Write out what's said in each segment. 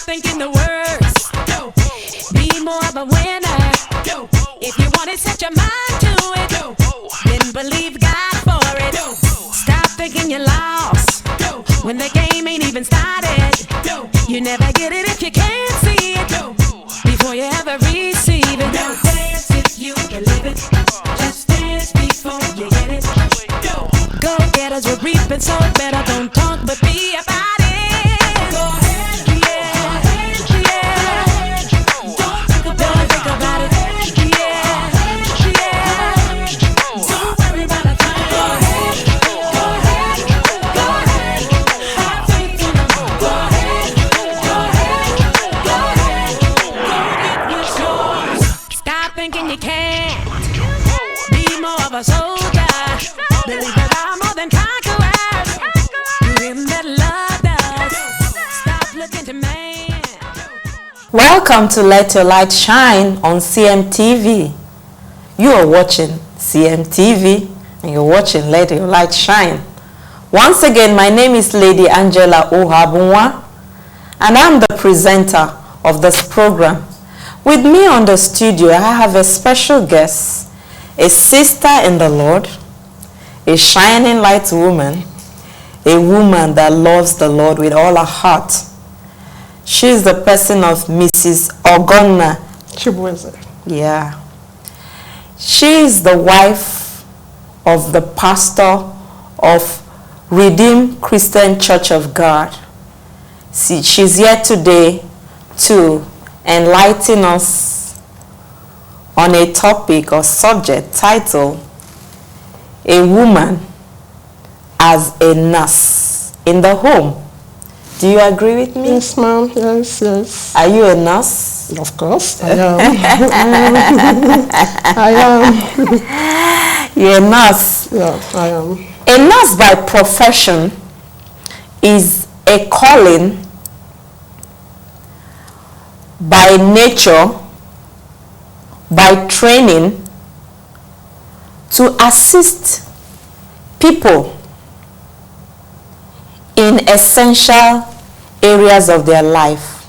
thinking the worst. Be more of a winner. If you want it, set your mind to it. Then believe God for it. Stop thinking you're lost when the game ain't even started. You never get it if you can't see it before you ever receive it. Don't dance if you believe it. Just dance before you get it. Go getters will reap and sow better. Don't talk but be about it. Go ahead, yeah, yeah. Don't think about it, yeah, yeah. Don't worry about a thing. Go ahead, go ahead, go ahead. Have faith in them. Go ahead, go ahead, go ahead. Go get what's yours. Stop thinking you can't. Be more of a soldier. Believe that I'm more than conquerors. You him that love us. Stop looking to man. Welcome to Let Your Light Shine on CMTV. You are watching CMTV and you're watching Let Your Light Shine. Once again, my name is Lady Angela Ohabunwa and I'm the presenter of this program. With me on the studio, I have a special guest, a sister in the Lord, a shining light woman, a woman that loves the Lord with all her heart. She is the person of Mrs. Ogonna Chibueze. Yeah. She is the wife of the pastor of Redeemed Christian Church of God. She's here today to enlighten us on a topic or subject titled, A Woman as a Nurse in the Home. Do you agree with me? Yes, ma'am. Yes, yes. Are you a nurse? Of course, I am. I am. You're a nurse. Yeah, I am. A nurse by profession is a calling by nature, by training, to assist people in essential areas of their life.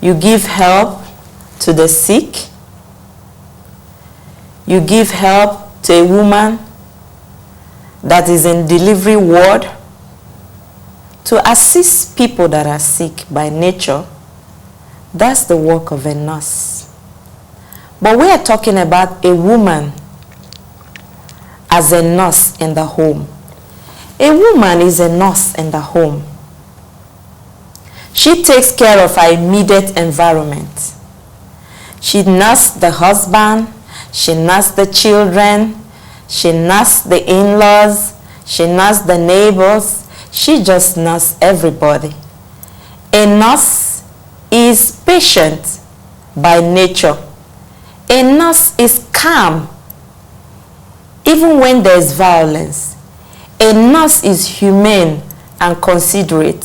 You give help to the sick. You give help to a woman that is in delivery ward, to assist people that are sick by nature. That's the work of a nurse. But we are talking about a woman as a nurse in the home. A woman is a nurse in the home. She takes care of her immediate environment. She nurses the husband, she nurses the children, she nurses the in-laws, she nurses the neighbors. She just nurses everybody. A nurse is patient by nature. A nurse is calm even when there is violence. A nurse is humane and considerate.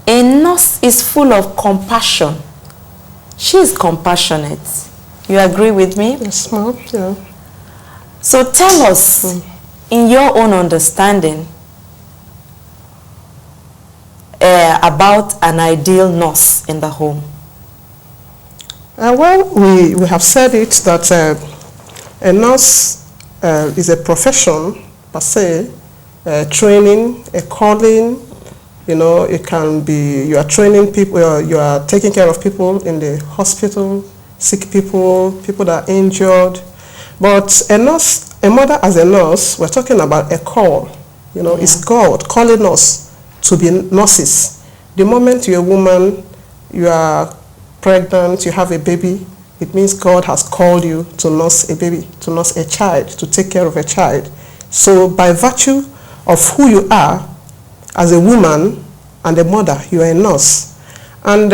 A nurse is full of compassion. She is compassionate. You agree with me? Yes, ma'am. Yeah. So tell us, in your own understanding, about an ideal nurse in the home. Well, we have said it that a nurse is a profession per se, training, a calling. You know, it can be you are training people, you are taking care of people in the hospital, sick people, people that are injured. But a nurse, a mother as a nurse, we're talking about a call. You know, it's God calling us to be nurses. The moment you're a woman, you are pregnant, you have a baby, it means God has called you to nurse a baby, to nurse a child, to take care of a child. So by virtue of who you are as a woman and a mother, you are a nurse. And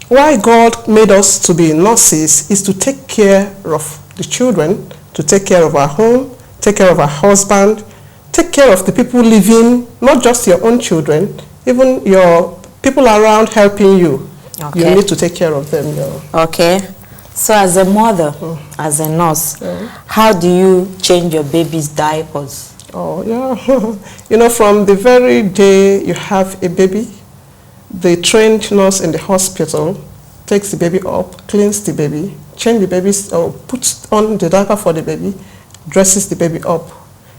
why God made us to be nurses is to take care of the children, to take care of our home, take care of our husband, take care of the people living, not just your own children, even your people around helping you. Okay. You need to take care of them. Okay. So as a mother, as a nurse, how do you change your baby's diapers? Oh, yeah. You know, from the very day you have a baby, the trained nurse in the hospital takes the baby up, cleans the baby, change the baby, or puts on the diaper for the baby, dresses the baby up.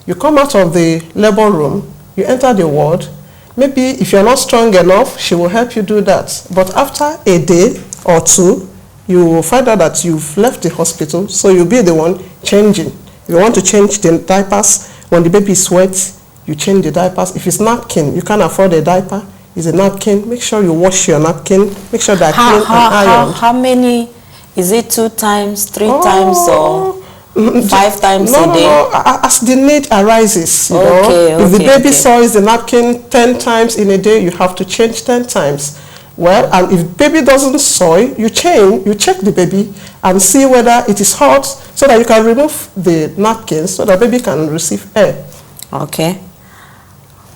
You come out of the labor room, you enter the ward. Maybe if you're not strong enough, she will help you do that. But after a day or two, you will find out that you've left the hospital, so you'll be the one changing. If you want to change the diapers, when the baby is wet, you change the diapers. If it's napkin, you can't afford a diaper, it's a napkin, make sure you wash your napkin, make sure they're clean and ironed. How many? Is it 2 times, 3 times, or 5 times a day? No, as the need arises, you know. If the baby soils the napkin 10 times in a day, you have to change 10 times. Well, and if baby doesn't soil, you check the baby and see whether it is hot, so that you can remove the napkins so that baby can receive air. Okay.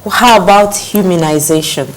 How about immunization?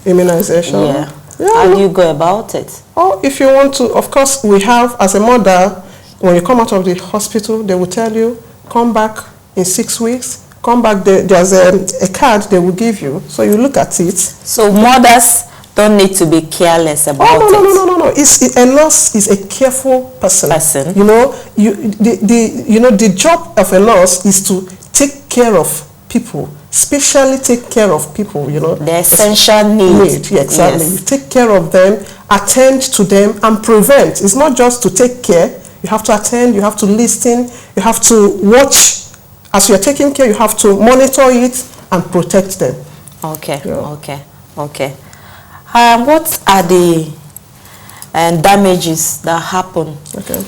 Immunization? Yeah. How do you go about it? Oh, if you want to, of course, we have, as a mother, when you come out of the hospital, they will tell you, come back in 6 weeks, come back, there's a card they will give you, so you look at it. So mothers don't need to be careless about it. No. A nurse is a careful person. You know, the job of a nurse is to take care of people, especially take care of people, you know. The essential need. Yeah, exactly. Yes. You take care of them, attend to them, and prevent. It's not just to take care. You have to attend, you have to listen, you have to watch. As you're taking care, you have to monitor it and protect them. Okay, yeah. Okay. What are the damages that happen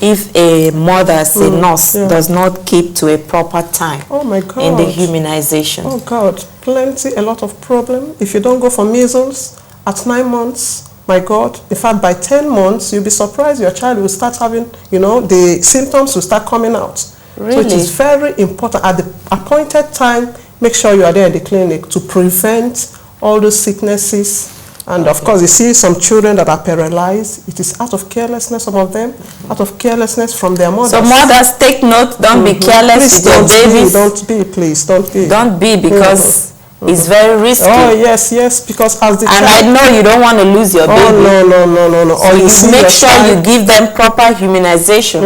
if a mother, say nurse, does not keep to a proper time in the immunization? Oh God, a lot of problem. If you don't go for measles at 9 months, my God, in fact, by 10 months, you'll be surprised your child will start having, you know, the symptoms will start coming out. Really? So it is very important at the appointed time, make sure you are there in the clinic to prevent all those sicknesses. And of course, you see some children that are paralyzed. It is out of carelessness, some of them, out of carelessness from their mothers. So mothers, take note, don't be careless with your babies. Don't be, because it's very risky. Oh, yes, because as the child... And I know you don't want to lose your baby. Oh, no. So you make sure you give them proper immunization.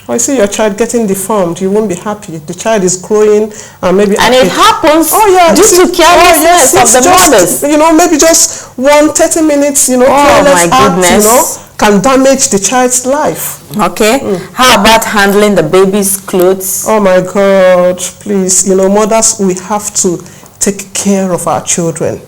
Or you see your child getting deformed, you won't be happy. The child is growing and maybe... And it happens due to carelessness of the mothers. You know, maybe just 30 minutes, you know, careless act, you know, can damage the child's life. Okay. How about handling the baby's clothes? Oh my God, please. You know, mothers, we have to take care of our children.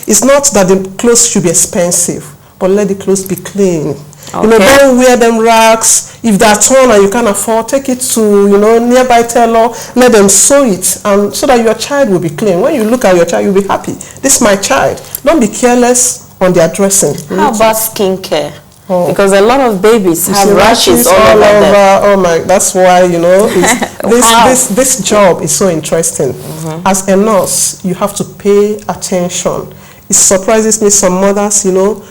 It's not that the clothes should be expensive, but let the clothes be clean. You know, don't wear them rags. If they're torn and you can't afford, take it to, you know, nearby tailor, let them sew it, and so that your child will be clean. When you look at your child, you'll be happy. This is my child. Don't be careless on their dressing. How about skincare? Because a lot of babies have rashes all over them. Oh my, that's why, you know, this job is so interesting. As a nurse, you have to pay attention. It surprises me, some mothers, you know,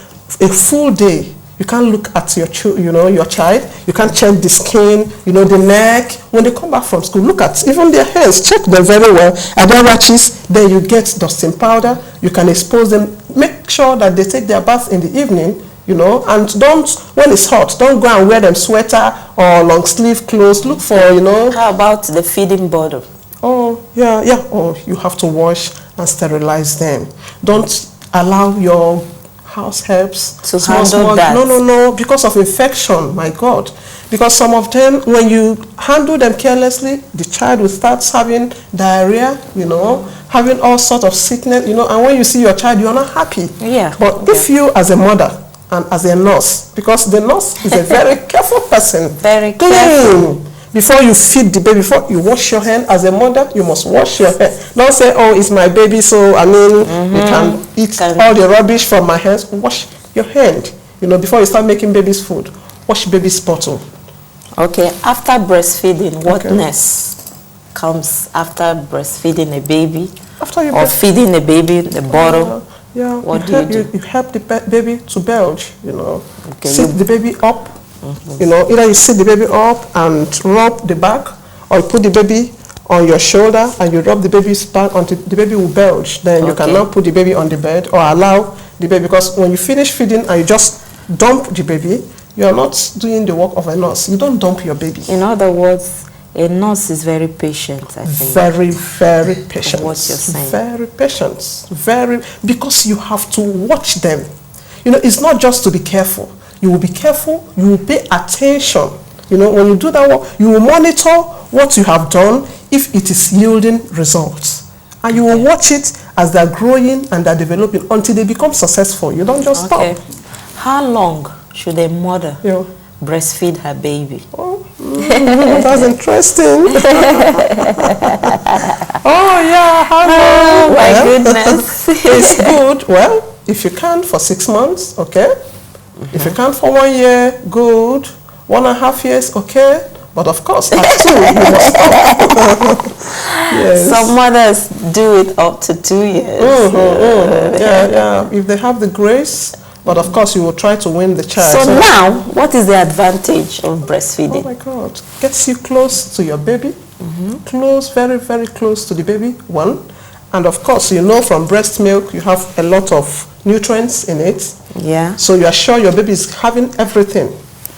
a full day, you can't look at your child. You can't check the skin, you know, the neck. When they come back from school, look at even their hands. Check them very well. Are there rashes? Then you get dusting powder. You can expose them. Make sure that they take their bath in the evening, you know, and don't, when it's hot, don't go and wear them sweater or long sleeve clothes. Look for, you know. How about the feeding bottle? Oh, yeah. Oh, you have to wash and sterilize them. Don't allow your house helps to handle that. No, because of infection, my God. Because some of them, when you handle them carelessly, the child will start having diarrhea, you know, having all sorts of sickness, you know, and when you see your child, you're not happy. Yeah. But if you, as a mother and as a nurse, because the nurse is a very careful person, very careful. Before you feed the baby, before you wash your hand, as a mother, you must wash your hand. Don't say, oh, it's my baby, so I mean, you can eat all the rubbish from my hands. Wash your hand. You know, before you start making baby's food, wash baby's bottle. Okay, after breastfeeding, what next comes after breastfeeding a baby? After you feeding a baby the bottle? What do you do? You help the baby to belch, you know. Okay, sit the baby up. You know, either you sit the baby up and rub the back, or you put the baby on your shoulder and you rub the baby's back until the baby will belch. Then you can now put the baby on the bed or allow the baby, because when you finish feeding and you just dump the baby, you are not doing the work of a nurse. You don't dump your baby. In other words, a nurse is very patient, I think. Very, very patient. What you're saying. Very patient. Because you have to watch them. It's not just to be careful. You will be careful, you will pay attention. When you do that work, you will monitor what you have done if it is yielding results. And you will watch it as they're growing and they're developing until they become successful. You don't just stop. How long should a mother breastfeed her baby? That's interesting. How long? Oh my goodness. It's good. Well, if you can for 6 months, okay. If you can for 1 year, good. 1.5 years, okay. But of course, at 2, you must stop. Yes. Some mothers do it up to 2 years. If they have the grace, but of course you will try to win the child. So now, what is the advantage of breastfeeding? Oh my God, gets you close to your baby, close, very, very close to the baby, one. And of course, from breast milk, you have a lot of nutrients in it. Yeah. So you are sure your baby is having everything.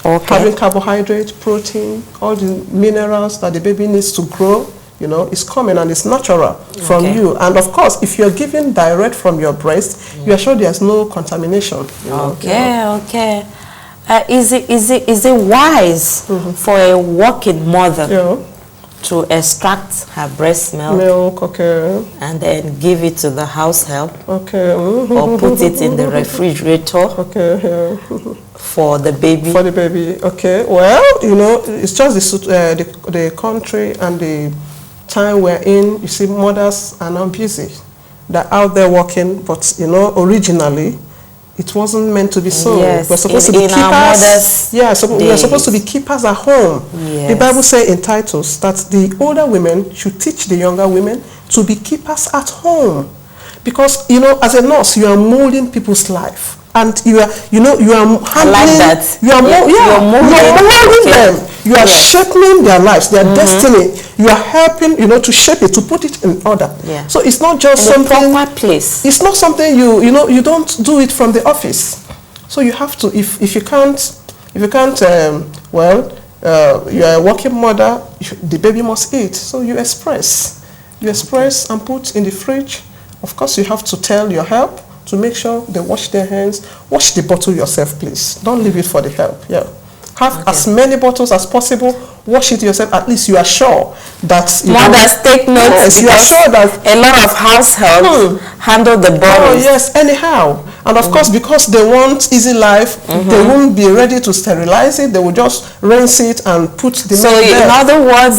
Okay. Having carbohydrate, protein, all the minerals that the baby needs to grow, is coming and it's natural from you. And of course, if you're giving direct from your breast, you are sure there's no contamination. Okay. Is it wise for a working mother to extract her breast milk, and then give it to the house help, or put it in the refrigerator for the baby? For the baby, okay. Well, it's just the country and the time we're in. You see, mothers are now busy. They're out there working, but originally, it wasn't meant to be so. Yes. We're supposed to be keepers. We're supposed to be keepers at home. Yes. The Bible says in Titus that the older women should teach the younger women to be keepers at home, because as a nurse, you are molding people's life, and you are handling. I like that. You're molding them. You are shaping their lives, their destiny. You are helping, to shape it, to put it in order. Yeah. So it's not just in something. a proper place. It's not something you don't do it from the office. So you have to, if you can't, you're a working mother, the baby must eat. So you express and put in the fridge. Of course, you have to tell your help to make sure they wash their hands. Wash the bottle yourself, please. Don't leave it for the help. Have as many bottles as possible. Wash it yourself. At least you are sure that mothers take notes. You are sure that a lot of house help handle the bottles. Oh yes, anyhow. And of course, because they want easy life, they won't be ready to sterilize it. They will just rinse it and put the milk there. In other words,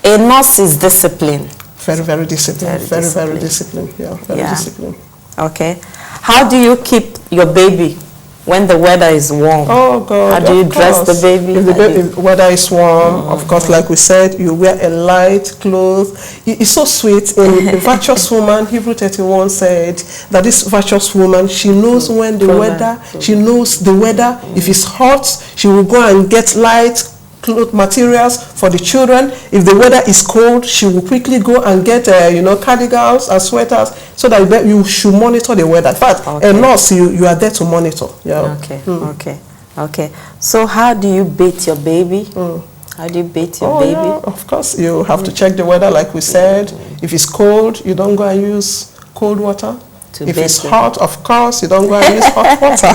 a nurse is disciplined. Very, very disciplined. Very disciplined. Very disciplined. Okay. How do you keep your baby when the weather is warm? Oh God! How do you dress the baby? If the weather is warm, of course, like we said, you wear a light clothes. It's so sweet. In Virtuous Woman, Hebrew 31 said that this virtuous woman, she knows when the weather. She knows the weather. If it's hot, she will go and get light cloth materials for the children. If the weather is cold, she will quickly go and get cardigans and sweaters, so that you should monitor the weather. In fact, a nurse, you are there to monitor. Okay. So how do you bathe your baby? How do you bathe your baby? Yeah, of course, you have to check the weather, like we said. If it's cold, you don't go and use cold water. If it's hot, of course, you don't go and use hot water.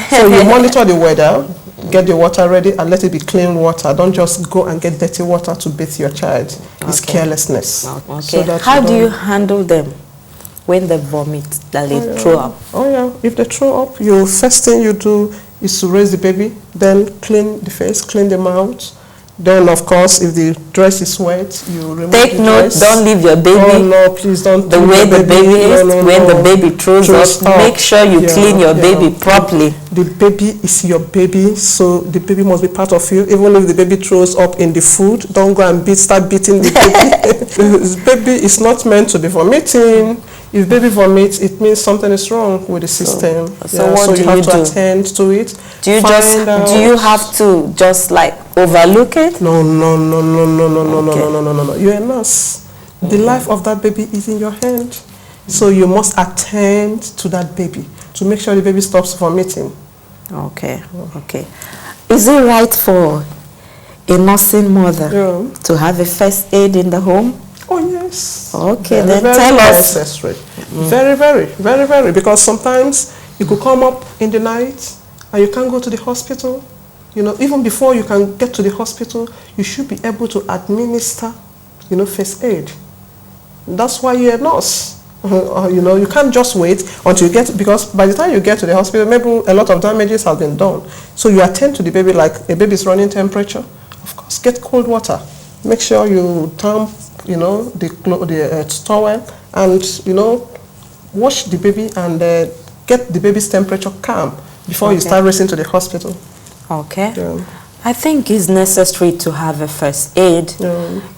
So you monitor the weather, get the water ready, and let it be clean water. Don't just go and get dirty water to bathe your child. It's carelessness. So how do you handle them when they vomit, that they throw up? If they throw up, first thing you do is to raise the baby, then clean the face, clean the mouth. Then, of course, if the dress is wet, you remove the dress. Take note, don't leave your baby. Oh, no, please don't. The way the baby is, when the baby throws up, make sure you clean your baby properly. The baby is your baby, so the baby must be part of you. Even if the baby throws up in the food, don't go and start beating the baby. The baby is not meant to be vomiting. If baby vomits, it means something is wrong with the system. So what do you have to attend to it. Do you have to just like overlook it? No. You're a nurse. The life of that baby is in your hand. So you must attend to that baby. to make sure the baby stops vomiting. Okay, okay. Is it right for a nursing mother to have a first aid in the home? Oh, yes. Okay, very, then very tell us. necessary. Very, very, very, very. Because sometimes you could come up in the night and you can't go to the hospital. You know, even before you can get to the hospital, you should be able to administer, you know, first aid. That's why you're a nurse. You know, you can't just wait until you get, because by the time you get to the hospital, maybe a lot of damages have been done. So you attend to the baby like a baby's running temperature. Of course, get cold water. Make sure you damp, you know, the towel, and, you know, wash the baby and get the baby's temperature calm before you start racing to the hospital. Okay. Yeah. I think it's necessary to have a first aid,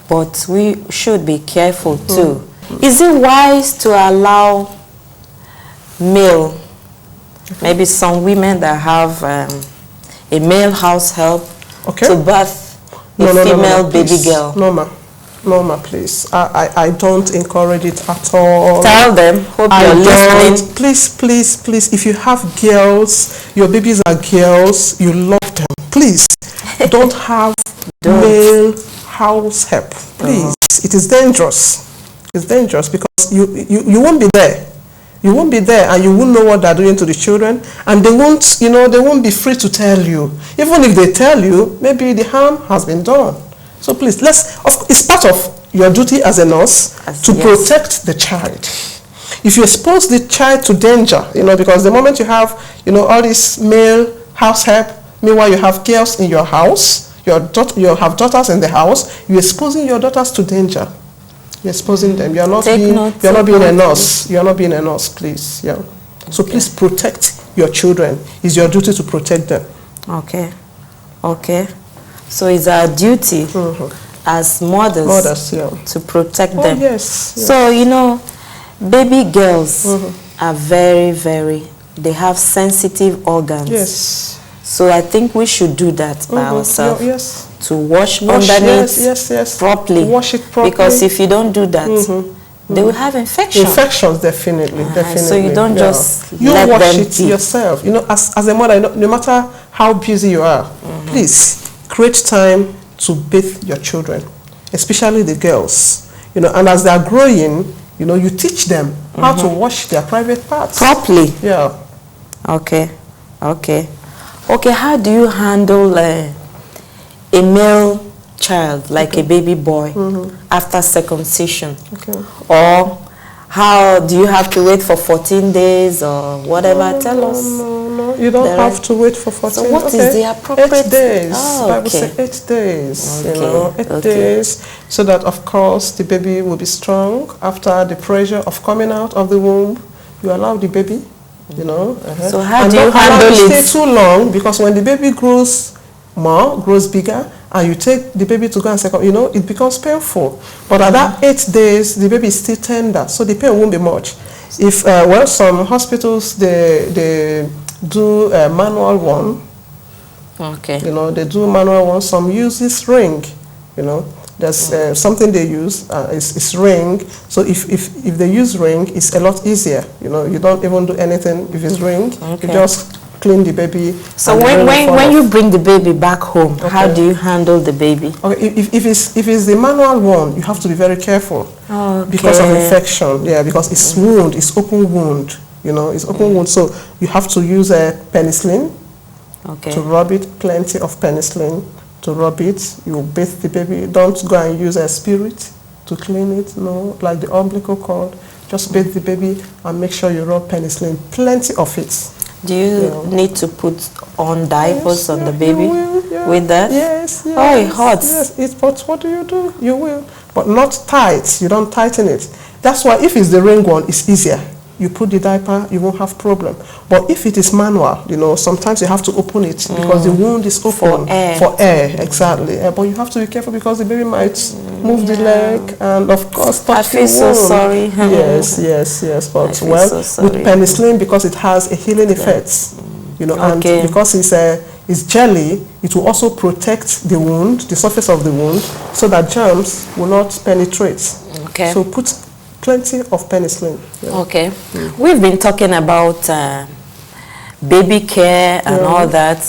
but we should be careful too. Is it wise to allow male, maybe some women that have a male house help to birth a female baby girl? No, ma, please. I don't encourage it at all. Tell them. Hope you're listening. Please. If you have girls, your babies are girls, you love them. Please, don't have male house help. Please, it is dangerous. It's dangerous because you won't be there. You won't be there, and you won't know what they're doing to the children, and they won't, you know, they won't be free to tell you. Even if they tell you, maybe the harm has been done. So please, it's part of your duty as a nurse to protect the child. If you expose the child to danger, you know, because the moment you have, you know, all this male house help, meanwhile you have girls in your house, you have daughters in the house, you're exposing your daughters to danger. You're exposing them. You're not being a nurse. You're not being a nurse, please. Yeah. So please protect your children. It's your duty to protect them. Okay. Okay. So it's our duty as mothers to protect them. Yes. So, you know, baby girls are very, they have sensitive organs. Yes. So I think we should do that by ourselves. Yes. To wash underneath properly. Wash it properly. Because if you don't do that, they will have infections. Infections, definitely. So you don't just you let wash them it yourself. You know, as a mother, no matter how busy you are, please create time to bathe your children, especially the girls. You know, and as they are growing, you know, you teach them how to wash their private parts properly. Yeah. Okay. How do you handle a male child, like a baby boy, after circumcision? Or how do you have to wait for 14 days or whatever? Tell us. No, you don't have to wait for 14 days. So what is the appropriate? 8 days. Bible says 8 days. You know, 8 days, so that of course the baby will be strong after the pressure of coming out of the womb. You allow the baby, you know. So how do you handle it? Stay too long, because when the baby grows bigger, and you take the baby to go and circumcise, you know, it becomes painful. But at that 8 days, the baby is still tender, so the pain won't be much. If some hospitals they do a manual one. Okay. You know, they do manual one. Some use this ring. You know, there's something they use. It's ring. So if they use ring, it's a lot easier. You know, you don't even do anything if it's ring. You just clean the baby. So when you bring the baby back home, how do you handle the baby? Okay, if it's the manual one, you have to be very careful because of infection. Yeah, because it's wound, it's open wound. You know, it's open wound. So you have to use a penicillin to rub it. Plenty of penicillin to rub it. You bathe the baby. Don't go and use a spirit to clean it. No, like the umbilical cord. Just bathe the baby and make sure you rub penicillin. Plenty of it. Do you need to put on diapers on the baby with that? Yes. Oh, it hurts. Yes, but what do? You will. But not tight. You don't tighten it. That's why if it's the ring one, it's easier. You put the diaper, you won't have problem. But if it is manual, you know, sometimes you have to open it because the wound is open. For air, exactly. But you have to be careful because the baby might move the leg and, of course, touch the wound. I feel so sorry. Yes. But with penicillin, because it has a healing effect, you know, and because it's jelly, it will also protect the wound, the surface of the wound, so that germs will not penetrate. Okay. So put plenty of penicillin. We've been talking about baby care and all that.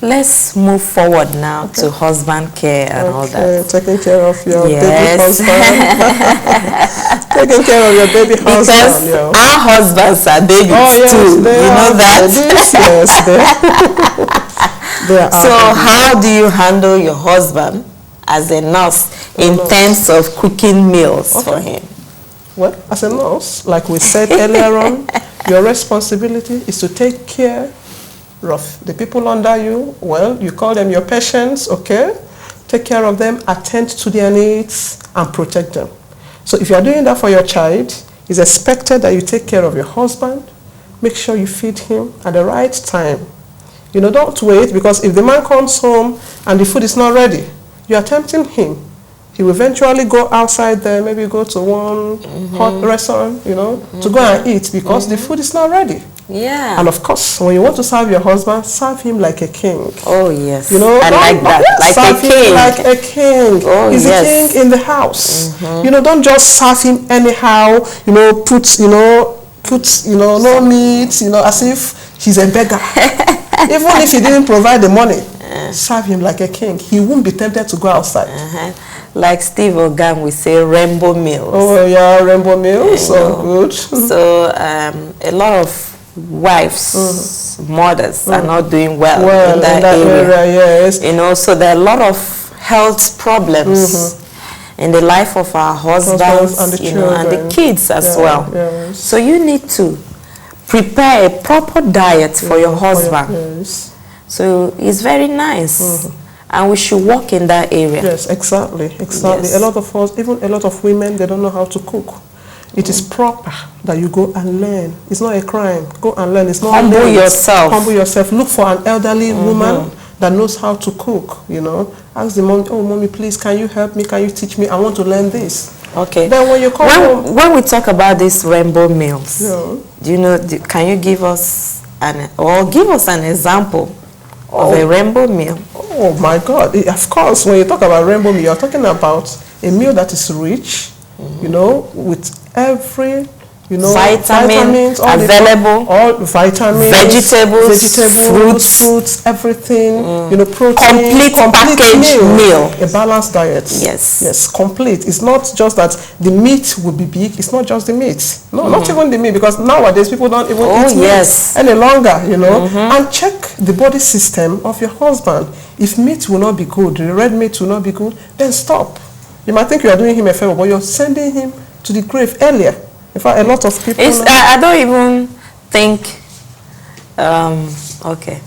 Let's move forward now to husband care and all that. Taking care of your baby Yes. husband. Taking care of your baby Because husband. Yeah. our husbands are babies Yes, too. they You know are that? babies, yes, they are So babies. how do you handle your husband as a nurse in terms of cooking meals for him? Well, as a nurse, like we said earlier on, your responsibility is to take care of the people under you. Well, you call them your patients, okay? Take care of them, attend to their needs, and protect them. So if you are doing that for your child, it's expected that you take care of your husband. Make sure you feed him at the right time. You know, don't wait, because if the man comes home and the food is not ready, you are tempting him. He will eventually go outside there, maybe go to one hot restaurant, you know, to go and eat because the food is not ready. Yeah. And of course, when you want to serve your husband, serve him like a king. Oh yes. You know, I like that. Like serve a him king. like a king. Oh, He's yes. a king in the house. You know, don't just serve him anyhow. You know, put no meat. You know, as if he's a beggar. Even if he didn't provide the money, serve him like a king. He won't be tempted to go outside. Like Steve Ogan, we say rainbow meals. Oh yeah, rainbow meals, so good. So a lot of wives, mothers are not doing well, in that area. Yes. You know, so there are a lot of health problems in the life of our husbands and the you know, and the children. kids as well. Yes. So you need to prepare a proper diet for your husband. Yes. So it's very nice. And we should work in that area. Yes, exactly. Yes. A lot of us, even a lot of women, they don't know how to cook. It is proper that you go and learn. It's not a crime. Go and learn. It's not Humble late. yourself. Humble yourself. Look for an elderly woman that knows how to cook, you know. Ask the mom, oh, mommy, please, can you help me? Can you teach me? I want to learn this. Okay. Then when you come home... When we talk about these rainbow meals, Yeah. do you know, can you give us an example of a rainbow meal? Oh my God! Of course, when you talk about rainbow meal, you're talking about a meal that is rich, you know, with every, you know, vitamins all available, all vitamins, vegetables, fruits, everything, you know, protein, complete package meal. A balanced diet. Yes. Yes, complete. It's not just that the meat will be big. It's not just the meat. No, not even the meat, because nowadays people don't even eat meat any longer, you know. And check the body system of your husband. If meat will not be good, the red meat will not be good, then stop. You might think you are doing him a favor, but you're sending him to the grave earlier. In fact, a lot of people... I don't even think... okay.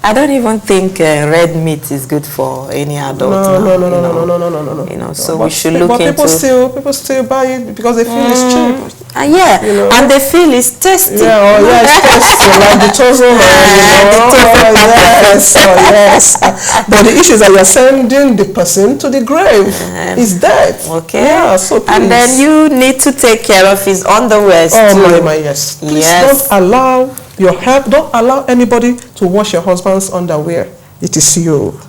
I don't even think red meat is good for any adult. No. You know, so we should look into... People still buy it because they feel it's cheap. Yeah, you know. and they feel it's tasty. Yeah, it's tasty, like the tozo yes. But the issue is that you're sending the person to the grave. He's dead. Okay. Yeah, so please. And then you need to take care of his underwear too. Oh my, yes. Please Yes. don't allow don't allow anybody to wash your husband's underwear. It is you.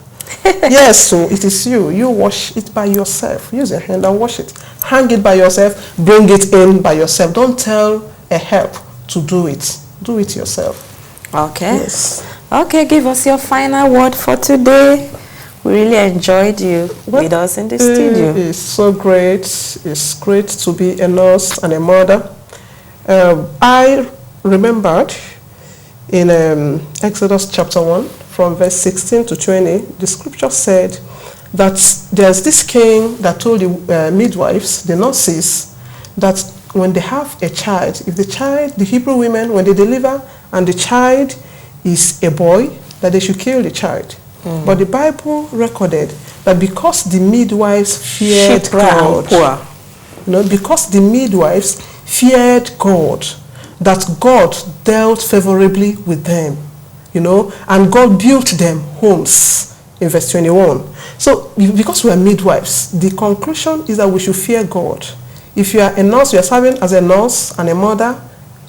Yes, so it is you. You wash it by yourself. Use your hand and wash it. Hang it by yourself. Bring it in by yourself. Don't tell a help to do it. Do it yourself. Okay. Yes. Okay, give us your final word for today. We really enjoyed you with us in the studio. It's so great. It's great to be a nurse and a mother. I remembered in Exodus chapter 1, from verse 16 to 20, the scripture said that there's this king that told the midwives, the nurses, that when they have a child, if the Hebrew women, when they deliver and the child is a boy, that they should kill the child. But the Bible recorded that because the midwives feared God, you know, because the midwives feared God, that God dealt favorably with them, you know, and God built them homes in verse 21. So because we are midwives, the conclusion is that we should fear God. If you are a nurse, you are serving as a nurse and a mother,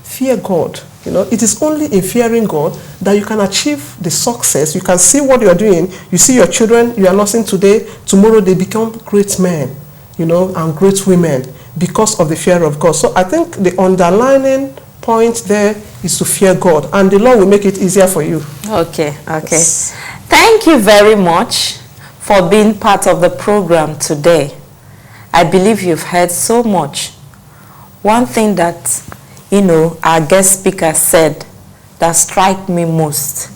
fear God. You know, it is only in fearing God that you can achieve the success. You can see what you are doing. You see your children, you are nursing today, tomorrow they become great men, you know, and great women because of the fear of God. So I think the underlining point there is to fear God, and the Lord will make it easier for you. Okay. Yes. Thank you very much for being part of the program today. I believe you've heard so much. One thing that, our guest speaker said that struck me most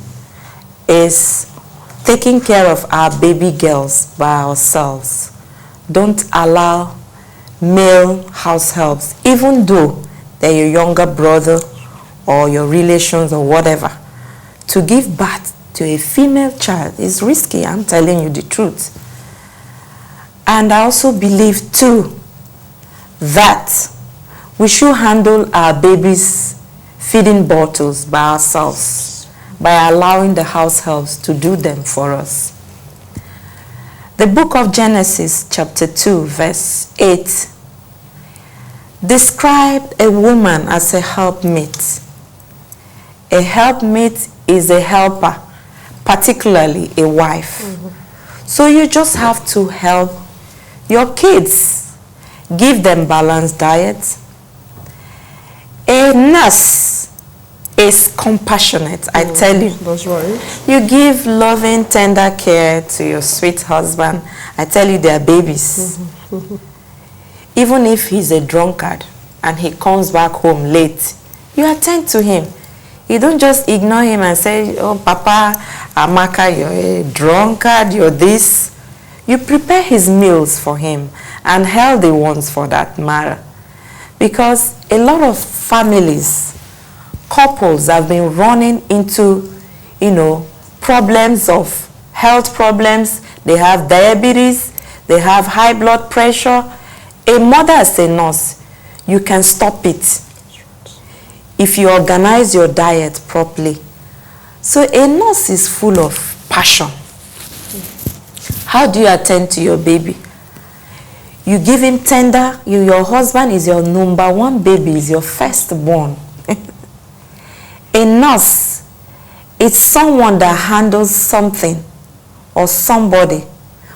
is taking care of our baby girls by ourselves. Don't allow male house helps, even though they're your younger brother or your relations or whatever. To give birth to a female child is risky, I'm telling you the truth. And I also believe too that we should handle our babies' feeding bottles by ourselves, by allowing the house helps to do them for us. The book of Genesis chapter 2 verse 8 described a woman as a helpmate. A helpmate is a helper, particularly a wife. So you just have to help your kids, give them balanced diet. A nurse is compassionate, I tell you. That's right. You give loving, tender care to your sweet husband. I tell you, they are babies. Even if he's a drunkard and he comes back home late, you attend to him. You don't just ignore him and say, oh, Papa, Amaka, you're a drunkard, you're this. You prepare his meals for him, and healthy ones for that matter. Because a lot of families, couples have been running into, problems of health problems. They have diabetes, they have high blood pressure. A mother as a nurse, you can stop it if you organize your diet properly. So a nurse is full of passion. How do you attend to your baby? You give him tender. Your husband is your number one baby, is your firstborn. A nurse, it's someone that handles something or somebody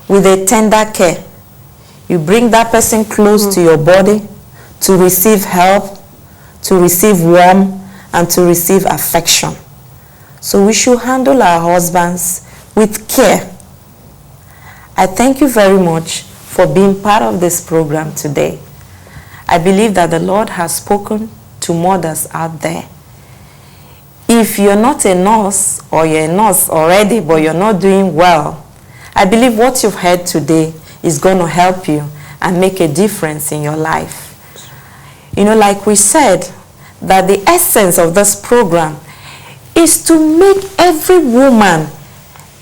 with a tender care. You bring that person close to your body to receive help, to receive warmth, and to receive affection. So we should handle our husbands with care. I thank you very much for being part of this program today. I believe that the Lord has spoken to mothers out there. If you're not a nurse, or you're a nurse already but you're not doing well, I believe what you've heard today is going to help you and make a difference in your life. Like we said, that the essence of this program is to make every woman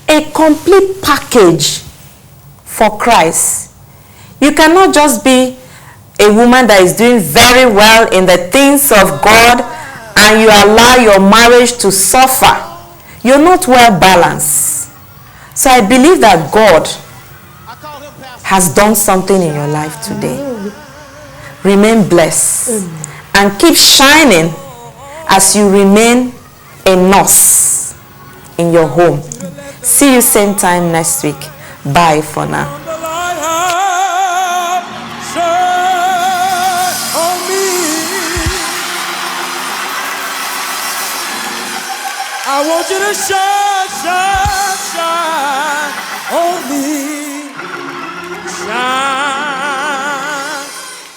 a complete package for Christ. You cannot just be a woman that is doing very well in the things of God and you allow your marriage to suffer. You're not well balanced. So I believe that God has done something in your life today. Remain blessed and keep shining as you remain a nurse in your home. See you same time next week. Bye for now. I want you to shine, shine, shine on me. Shine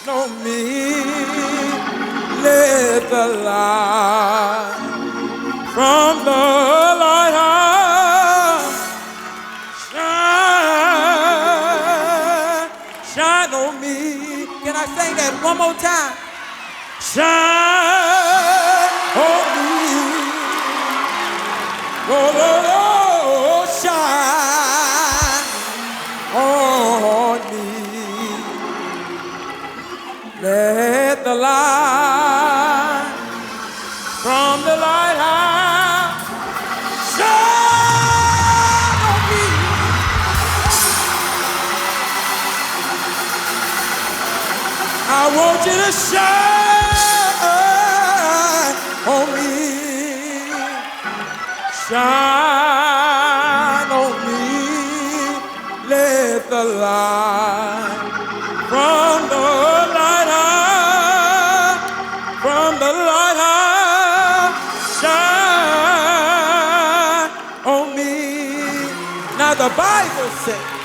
on me. Let the light from the lighthouse shine, shine on me. Can I sing that one more time? Shine on me. Oh, shine on me. Let the light from the lighthouse shine on me. I want you to shine on me. Shine on me, let the light from the lighthouse, me. Now the Bible says